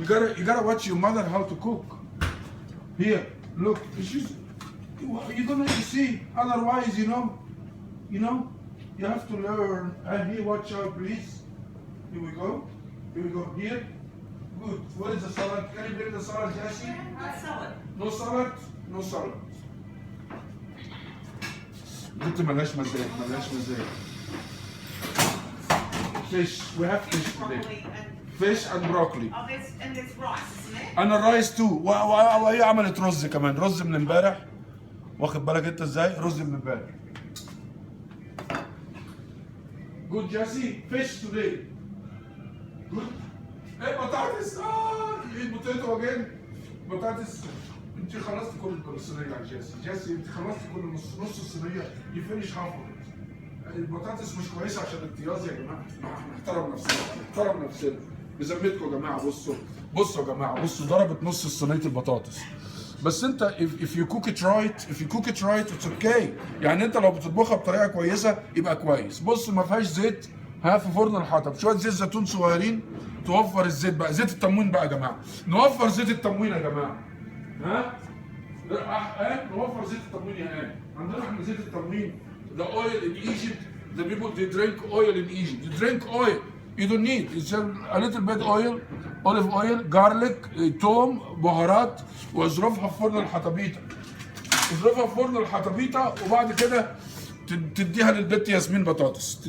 You gotta watch your mother how to cook. Here, look. You don't need to see. Otherwise, you know, you have to learn. And here, watch out, please. Here we go. Here we go. Here. Good. What is the salad? Can you bring the salad, Jessie? Salad. No salad. No salad. قلت ملهاش مزاج. Fish. We have fish today. Fish and broccoli. Oh, and there's rice, isn't it? انا الرايس تو وهي عملت رز كمان، رز من امبارح. واخد بالك انت ازاي؟ رز من امبارح. Good Jesse. Fish today. Good. ايه بطاطس. ايه البوتيتو اجين. بطاطس. انت خلصت كل الصينيه يا جيسي. انت خلصت كل نص الصينيه. You finish half of it. البطاطس مش كويسه عشان الامتياز يا جماعه. نحترم نفسنا. بذمتكم يا جماعه. بصوا يا جماعه. ضربت نص صينيه البطاطس. بس انت if you cook it right it's okay. يعني انت لو بتطبخها بطريقه كويسه يبقى كويس. بص ما فيهاش زيت. في فرن الحطب شويه زيت زيتون صغيرين. توفر الزيت بقى. زيت التموين بقى يا جماعه. نوفر زيت التموين يا جماعه. نوفر زيت التموين يا هاني. عندنا احنا زيت التموين. The oil in Egypt, the people they drink oil in Egypt. They drink oil. You don't need. It's a little bit oil, olive oil, garlic, توم، بهارات، واظرفها في فرن الحطبيطه. وبعد كده تديها للبت ياسمين بطاطس.